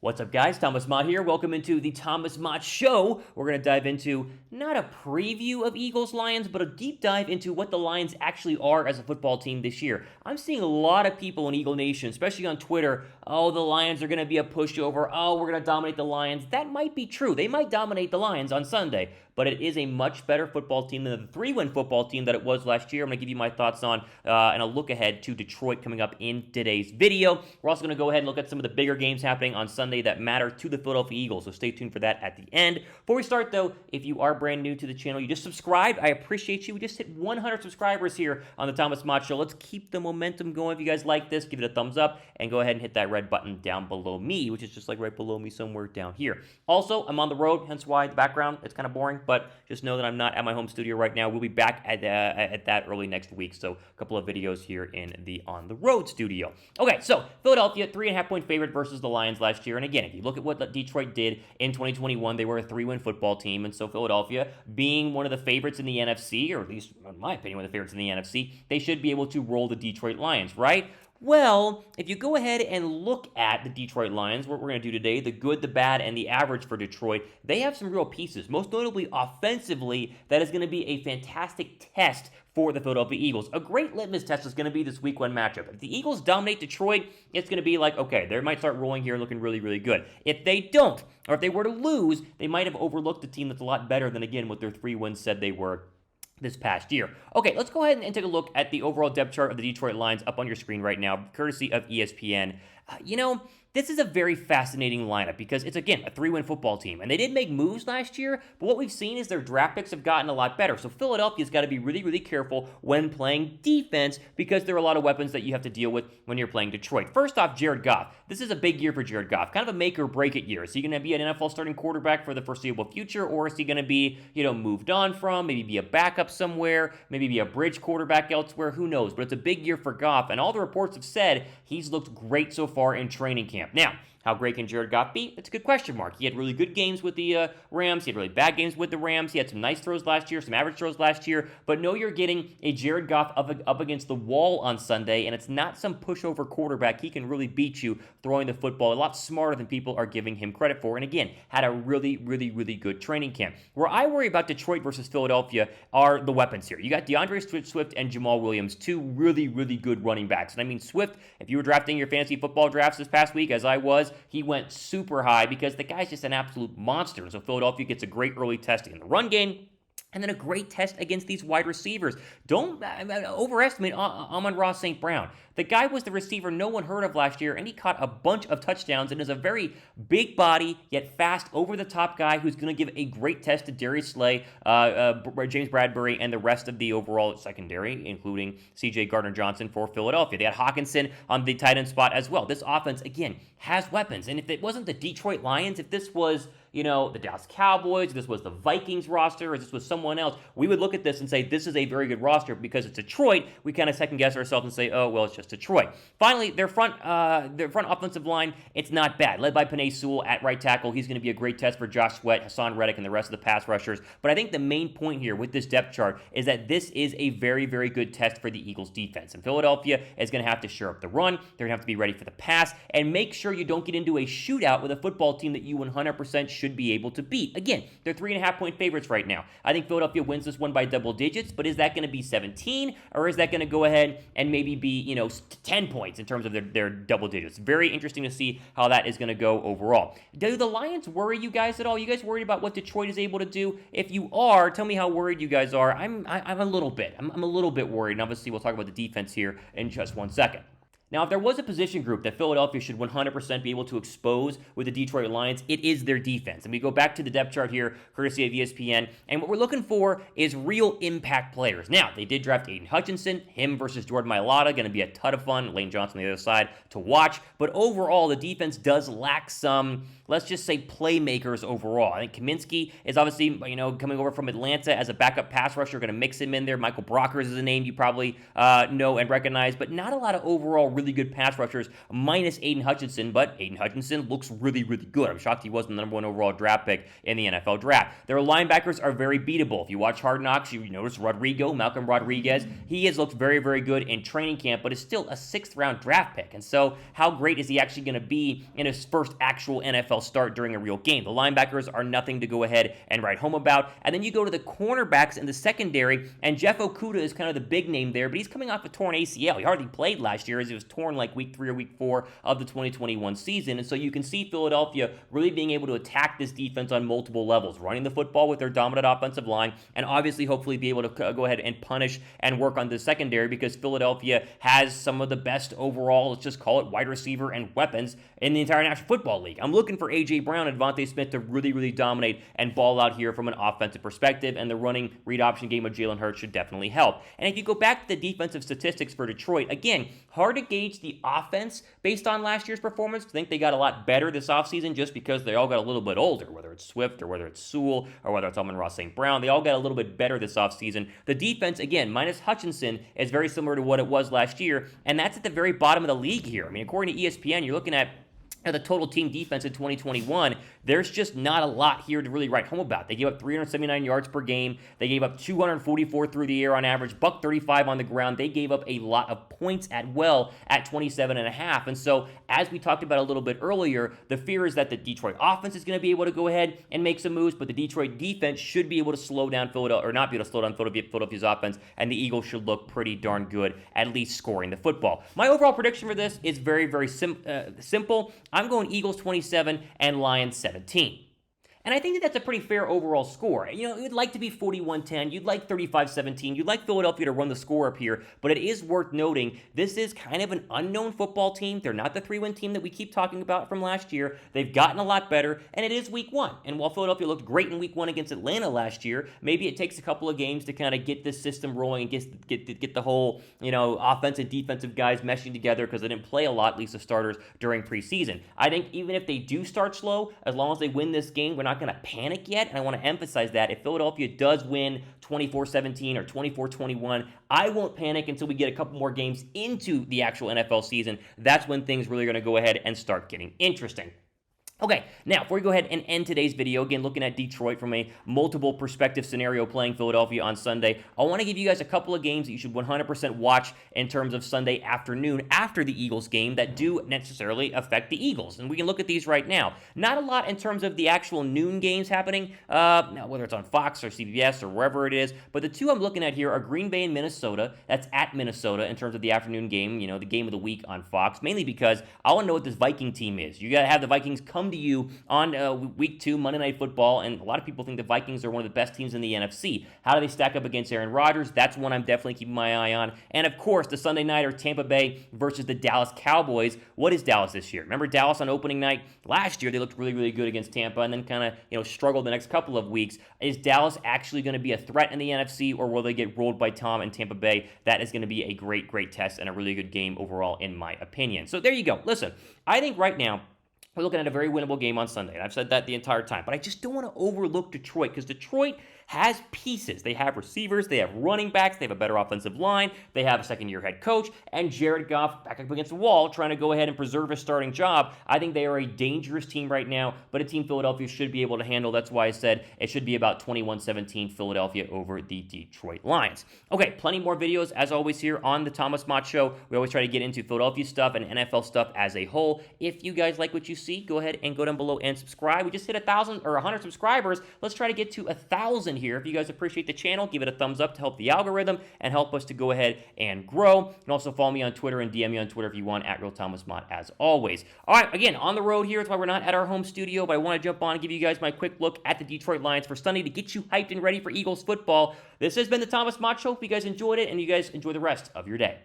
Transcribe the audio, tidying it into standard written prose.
What's up, guys? Thomas Mott here. Welcome into the Thomas Mott Show. We're going to dive into not a preview of Eagles-Lions, but a deep dive into what the Lions actually are as a football team this year. I'm seeing a lot of people in Eagle Nation, especially on Twitter, oh, the Lions are going to be a pushover. Oh, we're going to dominate the Lions. That might be true. They might dominate the Lions on Sunday, but it is a much better football team than the 3-win football team that it was last year. I'm going to give you my thoughts on and a look ahead to Detroit coming up in today's video. We're also going to go ahead and look at some of the bigger games happening on Sunday that matter to the Philadelphia Eagles, so stay tuned for that at the end. Before we start, though, if you are brand new to the channel, you just subscribed, I appreciate you. We just hit 100 subscribers here on the Thomas Mott Show. Let's keep the momentum going. If you guys like this, give it a thumbs up, and go ahead and hit that red button down below me, which is just like right below me somewhere down here. Also, I'm on the road, hence why the background, it's kind of boring, but just know that I'm not at my home studio right now. We'll be back at that early next week, so a couple of videos here in the on the road studio. Okay, so Philadelphia, 3.5-point favorite versus the Lions last year, and again, if you look at what Detroit did in 2021, they were a 3-win football team, and so Philadelphia, being one of the favorites in the NFC, or at least in my opinion, one of the favorites in the NFC, they should be able to roll the Detroit Lions, right? Well, if you go ahead and look at the Detroit Lions, what we're going to do today, the good, the bad, and the average for Detroit, they have some real pieces. Most notably, offensively, that is going to be a fantastic test for the Philadelphia Eagles. A great litmus test is going to be this Week 1 matchup. If the Eagles dominate Detroit, it's going to be like, okay, they might start rolling here looking really, really good. If they don't, or if they were to lose, they might have overlooked a team that's a lot better than, again, what their 3 wins said they were this past year. Okay, let's go ahead and take a look at the overall depth chart of the Detroit Lions up on your screen right now, courtesy of ESPN. This is a very fascinating lineup because it's, again, a 3-win football team. And they did make moves last year, but what we've seen is their draft picks have gotten a lot better. So Philadelphia's got to be really, really careful when playing defense because there are a lot of weapons that you have to deal with when you're playing Detroit. First off, Jared Goff. This is a big year for Jared Goff, kind of a make or break it year. Is he going to be an NFL starting quarterback for the foreseeable future, or is he going to be, moved on from, maybe be a backup somewhere, maybe be a bridge quarterback elsewhere? Who knows? But it's a big year for Goff, and all the reports have said he's looked great so far in training camp. Now, how great can Jared Goff be? It's a good question mark. He had really good games with the Rams. He had really bad games with the Rams. He had some nice throws last year, some average throws last year. But no, you're getting a Jared Goff up against the wall on Sunday, and it's not some pushover quarterback. He can really beat you throwing the football a lot smarter than people are giving him credit for. And again, had a really, really, really good training camp. Where I worry about Detroit versus Philadelphia are the weapons here. You got DeAndre Swift and Jamal Williams, two really, really good running backs. And I mean, Swift, if you were drafting your fantasy football drafts this past week, as I was, he went super high because the guy's just an absolute monster. And so Philadelphia gets a great early test in the run game, and then a great test against these wide receivers. Don't overestimate Amon-Ra St. Brown. The guy was the receiver no one heard of last year, and he caught a bunch of touchdowns and is a very big body, yet fast, over-the-top guy who's going to give a great test to Darius Slay, James Bradbury, and the rest of the overall secondary, including C.J. Gardner-Johnson for Philadelphia. They had Hawkinson on the tight end spot as well. This offense, again, has weapons. And if it wasn't the Detroit Lions, if this was the Dallas Cowboys, this was the Vikings roster, or this was someone else, we would look at this and say, this is a very good roster. Because it's Detroit, we kind of second-guess ourselves and say, oh, well, it's just Detroit. Finally, their front offensive line, it's not bad. Led by Penei Sewell at right tackle. He's going to be a great test for Josh Sweat, Hassan Reddick, and the rest of the pass rushers. But I think the main point here with this depth chart is that this is a very, very good test for the Eagles' defense. And Philadelphia is going to have to shore up the run. They're going to have to be ready for the pass. And make sure you don't get into a shootout with a football team that you 100% should be able to beat. Again, they're 3.5-point favorites right now. I think Philadelphia wins this one by double digits, but is that going to be 17, or is that going to go ahead and maybe be, 10 points in terms of their double digits? Very interesting to see how that is going to go overall. Do the Lions worry you guys at all? You guys worried about what Detroit is able to do? If you are, tell me how worried you guys are. I'm a little bit. I'm a little bit worried, and obviously we'll talk about the defense here in just one second. Now, if there was a position group that Philadelphia should 100% be able to expose with the Detroit Lions, it is their defense. And we go back to the depth chart here, courtesy of ESPN, and what we're looking for is real impact players. Now, they did draft Aiden Hutchinson, him versus Jordan Mailata, going to be a ton of fun. Lane Johnson on the other side to watch. But overall, the defense does lack some, let's just say, playmakers overall. I think Kaminsky is obviously, coming over from Atlanta as a backup pass rusher, going to mix him in there. Michael Brockers is a name you probably know and recognize, but not a lot of overall really good pass rushers, minus Aiden Hutchinson, but Aiden Hutchinson looks really, really good. I'm shocked he wasn't the number 1 overall draft pick in the NFL draft. Their linebackers are very beatable. If you watch Hard Knocks, you notice Malcolm Rodriguez. He has looked very, very good in training camp, but is still a 6th-round draft pick. And so how great is he actually going to be in his first actual NFL start during a real game? The linebackers are nothing to go ahead and write home about. And then you go to the cornerbacks in the secondary, and Jeff Okudah is kind of the big name there, but he's coming off a torn ACL. He hardly played last year as he was torn like week 3 or week 4 of the 2021 season. And so you can see Philadelphia really being able to attack this defense on multiple levels, running the football with their dominant offensive line, and obviously hopefully be able to go ahead and punish and work on the secondary, because Philadelphia has some of the best overall, let's just call it, wide receiver and weapons in the entire National Football League. I'm looking for A.J. Brown and Devontae Smith to really, really dominate and ball out here from an offensive perspective, and the running read option game of Jalen Hurts should definitely help. And if you go back to the defensive statistics for Detroit, again, hard to gauge the offense based on last year's performance. I think they got a lot better this offseason just because they all got a little bit older, whether it's Swift or whether it's Sewell or whether it's Amon-Ra St. Brown. They all got a little bit better this offseason. The defense, again, minus Hutchinson, is very similar to what it was last year, and that's at the very bottom of the league here. I mean, according to ESPN, you're looking at the total team defense in 2021, there's just not a lot here to really write home about. They gave up 379 yards per game. They gave up 244 through the air on average, $135 on the ground. They gave up a lot of points at 27.5. And so, as we talked about a little bit earlier, the fear is that the Detroit offense is going to be able to go ahead and make some moves, but the Detroit defense should be able to slow down Philadelphia, or not be able to slow down Philadelphia's offense, and the Eagles should look pretty darn good, at least scoring the football. My overall prediction for this is very, very simple. I'm going Eagles 27 and Lions 17. And I think that that's a pretty fair overall score. You know, you'd like to be 41-10, you'd like 35-17, you'd like Philadelphia to run the score up here, but it is worth noting this is kind of an unknown football team. They're not the 3-win team that we keep talking about from last year. They've gotten a lot better, and it is week 1. And while Philadelphia looked great in week 1 against Atlanta last year, maybe it takes a couple of games to kind of get this system rolling and get the whole, offensive, defensive guys meshing together, because they didn't play a lot, at least the starters, during preseason. I think even if they do start slow, as long as they win this game, we're not going to panic yet, and I want to emphasize that if Philadelphia does win 24-17 or 24-21, I won't panic until we get a couple more games into the actual NFL season. That's when things really are going to go ahead and start getting interesting. Okay, now, before we go ahead and end today's video, again, looking at Detroit from a multiple perspective scenario playing Philadelphia on Sunday, I want to give you guys a couple of games that you should 100% watch in terms of Sunday afternoon after the Eagles game that do necessarily affect the Eagles. And we can look at these right now. Not a lot in terms of the actual noon games happening, now whether it's on Fox or CBS or wherever it is, but the two I'm looking at here are Green Bay and Minnesota. That's at Minnesota in terms of the afternoon game, the game of the week on Fox, mainly because I want to know what this Viking team is. You got to have the Vikings come to you on week 2, Monday Night Football, and a lot of people think the Vikings are one of the best teams in the NFC. How do they stack up against Aaron Rodgers? That's one I'm definitely keeping my eye on. And of course, the Sunday nighter, Tampa Bay versus the Dallas Cowboys. What is Dallas this year? Remember Dallas on opening night? Last year, they looked really, really good against Tampa and then kind of, struggled the next couple of weeks. Is Dallas actually going to be a threat in the NFC, or will they get rolled by Tom and Tampa Bay? That is going to be a great, great test and a really good game overall, in my opinion. So there you go. Listen, I think right now, we're looking at a very winnable game on Sunday, and I've said that the entire time. But I just don't want to overlook Detroit, because Detroit has pieces. They have receivers, they have running backs, they have a better offensive line, they have a second-year head coach, and Jared Goff back up against the wall trying to go ahead and preserve his starting job. I think they are a dangerous team right now, but a team Philadelphia should be able to handle. That's why I said it should be about 21-17 Philadelphia over the Detroit Lions. Okay, plenty more videos, as always, here on the Thomas Mott Show. We always try to get into Philadelphia stuff and NFL stuff as a whole. If you guys like what you see, go ahead and go down below and subscribe. We just hit 1,000 or 100 subscribers. Let's try to get to 1,000 here. If you guys appreciate the channel, give it a thumbs up to help the algorithm and help us to go ahead and grow. You can also follow me on Twitter and DM me on Twitter if you want, at RealThomasMott, as always. All right, again, on the road here. That's why we're not at our home studio, but I want to jump on and give you guys my quick look at the Detroit Lions for Sunday to get you hyped and ready for Eagles football. This has been the Thomas Mott Show. Hope you guys enjoyed it, and you guys enjoy the rest of your day.